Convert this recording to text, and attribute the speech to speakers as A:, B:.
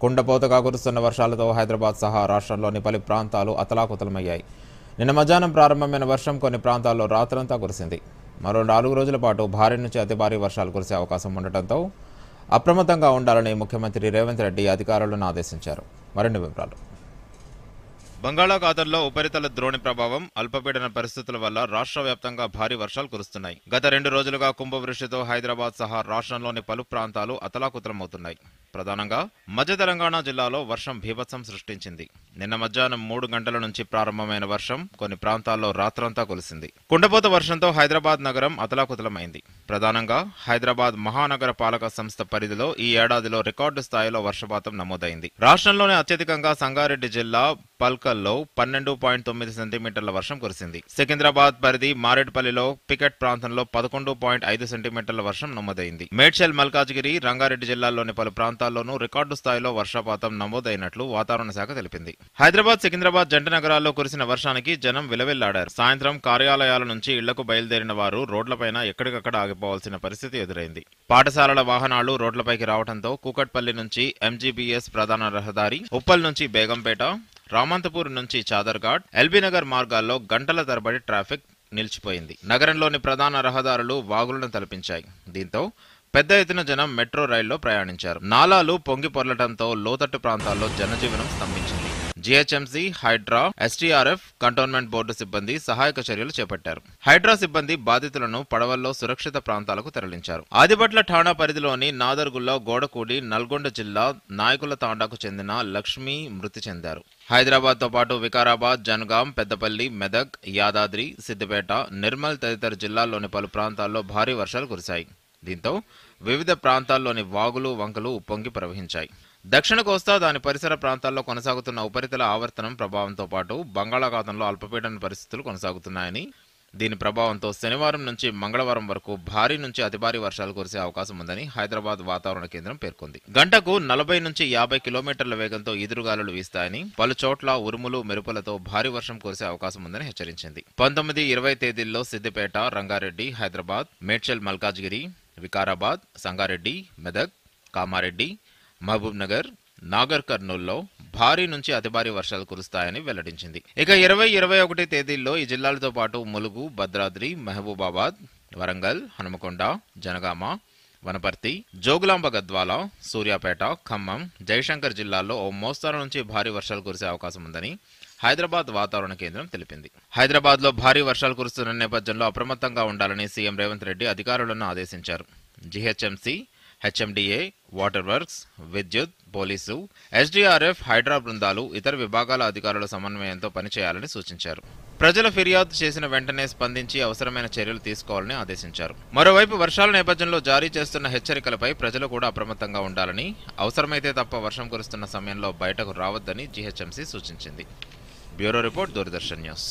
A: కుండపోతగా కురుస్తున్న వర్షాలతో హైదరాబాద్ సహా రాష్ట్రంలోని పలు ప్రాంతాలు అతలాకుతలమయ్యాయి. నిన్న మధ్యాహ్నం ప్రారంభమైన వర్షం కొన్ని ప్రాంతాల్లో రాత్రంతా కురిసింది. మరో 4 రోజుల పాటు భారీ నుంచి అతి భారీ వర్షాలు కురిసే అవకాశం ఉండటంతో అప్రమత్తంగా ఉండాలని ముఖ్యమంత్రి రేవంత్ రెడ్డి అధికారులను ఆదేశించారు. మరిన్ని వివరాలు.
B: బంగాళాఖాతంలో ఉపరితల ద్రోణి ప్రభావం, అల్పపీడన పరిస్థితుల వల్ల రాష్ట్ర వ్యాప్తంగా భారీ వర్షాలు కురుస్తున్నాయి. గత 2 రోజులుగా కుంభవృష్టితో హైదరాబాద్ సహా రాష్ట్రంలోని పలు ప్రాంతాలు అతలాకుతలమవుతున్నాయి. ప్రధానంగా మధ్య తెలంగాణ జిల్లాలో వర్షం బీభత్సం సృష్టించింది. నిన్న మధ్యాహ్నం 3 గంటల నుంచి ప్రారంభమైన వర్షం కొన్ని ప్రాంతాల్లో రాత్రంతా కురిసింది. కుండపోత వర్షంతో హైదరాబాద్ నగరం అతలాకుతలమైంది. ప్రధానంగా హైదరాబాద్ మహానగర పాలక సంస్థ పరిధిలో ఈ ఏడాదిలో రికార్డు స్థాయిలో వర్షపాతం నమోదైంది. రాష్ట్రంలోనే అత్యధికంగా సంగారెడ్డి జిల్లా పల్కల్లో 12.9 సెంటీమీటర్ల వర్షం కురిసింది. సికింద్రాబాద్ పరిధి మారేడుపల్లిలో పికెట్ ప్రాంతంలో 11.5 సెంటీమీటర్ల వర్షం నమోదైంది. మేడ్చల్, మల్కాజ్గిరి, రంగారెడ్డి జిల్లాల్లోని పలు ప్రాంతాల్లోనూ రికార్డు స్థాయిలో వర్షపాతం నమోదైనట్లు వాతావరణ శాఖ తెలిపింది. హైదరాబాద్, సికింద్రాబాద్ జంట నగరాల్లో కురిసిన వర్షానికి జనం విలవిల్లాడారు. సాయంత్రం కార్యాలయాల నుంచి ఇళ్లకు బయలుదేరిన వారు రోడ్లపైన ఎక్కడికక్కడ ఆగిపోవాల్సిన పరిస్థితి ఎదురైంది. పాఠశాలల వాహనాలు రోడ్లపైకి రావడంతో కూకట్పల్లి నుంచి ఎంజీబీఎస్ ప్రధాన రహదారి, ఉప్పల్ నుంచి బేగంపేట, రామంతపూర్ నుంచి చాదర్ఘాట్, ఎల్బీనగర్ మార్గాల్లో గంటల తరబడి ట్రాఫిక్ నిలిచిపోయింది. నగరంలోని ప్రధాన రహదారులు వాగులను తలపించాయి. దీంతో పెద్ద ఎత్తున జనం మెట్రో రైల్లో ప్రయాణించారు. నాలాలు పొంగి పొర్లటంతో లోతట్టు ప్రాంతాల్లో జనజీవనం స్తంభించింది. GHMC, HYDRAA, SDRF, cantonment board సిబ్బంది సహాయక చర్యలు చేపట్టారు. హైడ్రా సిబ్బంది బాధితులను పడవల్లో సురక్షిత ప్రాంతాలకు తరలించారు. ఆదిబట్ల ఠాణా పరిధిలోని నాదర్గుల్లో గోడకూడి నల్గొండ జిల్లా నాయకుల తాండాకు చెందిన లక్ష్మి మృతి చెందారు. హైదరాబాద్ తో పాటు వికారాబాద్, జనగాం, పెద్దపల్లి, మెదక్, యాదాద్రి, సిద్దిపేట, నిర్మల్ తదితర జిల్లాల్లోని పలు ప్రాంతాల్లో భారీ వర్షాలు కురిశాయి. దీంతో వివిధ ప్రాంతాల్లోని వాగులు, వంకలు ఉప్పొంగి ప్రవహించాయి. దక్షిణ కోస్తా, దాని పరిసర ప్రాంతాల్లో కొనసాగుతున్న ఉపరితల ఆవర్తనం ప్రభావంతో పాటు బంగాళాఖాతంలో అల్పపీడన పరిస్థితులు కొనసాగుతున్నాయని, దీని ప్రభావంతో శనివారం నుంచి మంగళవారం వరకు భారీ నుంచి అతి భారీ వర్షాలు కురిసే అవకాశం ఉందని హైదరాబాద్ వాతావరణ కేంద్రం పేర్కొంది. గంటకు 40 నుంచి 50 కిలోమీటర్ల వేగంతో ఈదురుగాలులు వీస్తాయని, పలు చోట్ల ఉరుములు, మెరుపులతో భారీ వర్షం కురిసే అవకాశం ఉందని హెచ్చరించింది. 19, 20 తేదీల్లో సిద్దిపేట, రంగారెడ్డి, హైదరాబాద్, మేడ్చల్, మల్కాజ్గిరి, వికారాబాద్, సంగారెడ్డి, మెదక్, కామారెడ్డి, మహబూబ్ నగర్, నాగర్ కర్నూల్లో భారీ నుంచి అతి భారీ వర్షాలు కురుస్తాయని వెల్లడించింది. ఇక 20, 21 తేదీల్లో ఈ జిల్లాలతో పాటు ములుగు, భద్రాద్రి, మహబూబాబాద్, వరంగల్, హనుమకొండ, జనగామ, వనపర్తి, జోగులాంబ గద్వాల, సూర్యాపేట, ఖమ్మం, జయశంకర్ జిల్లాల్లో ఓ మోస్తరు నుంచి భారీ వర్షాలు కురిసే అవకాశం ఉందని హైదరాబాద్ వాతావరణ కేంద్రం తెలిపింది. హైదరాబాద్ లో భారీ వర్షాలు కురుస్తున్న నేపథ్యంలో అప్రమత్తంగా ఉండాలని సీఎం రేవంత్ రెడ్డి అధికారులను ఆదేశించారు. జీహెచ్ఎంసీ, హెచ్ఎండిఏ, వాటర్ వర్క్స్, విద్యుత్, పోలీసు, ఎస్డీఆర్ఎఫ్, హైడ్రా బృందాలు ఇతర విభాగాల అధికారుల సమన్వయంతో పనిచేయాలని సూచించారు. ప్రజల ఫిర్యాదు చేసిన వెంటనే స్పందించి అవసరమైన చర్యలు తీసుకోవాలని ఆదేశించారు. మరోవైపు వర్షాల నేపథ్యంలో జారీ చేస్తున్న హెచ్చరికలపై ప్రజలు కూడా అప్రమత్తంగా ఉండాలని, అవసరమైతే తప్ప వర్షం కురుస్తున్న సమయంలో బయటకు రావద్దని జీహెచ్ఎంసీ సూచించింది. Bureau report, Doordarshan news.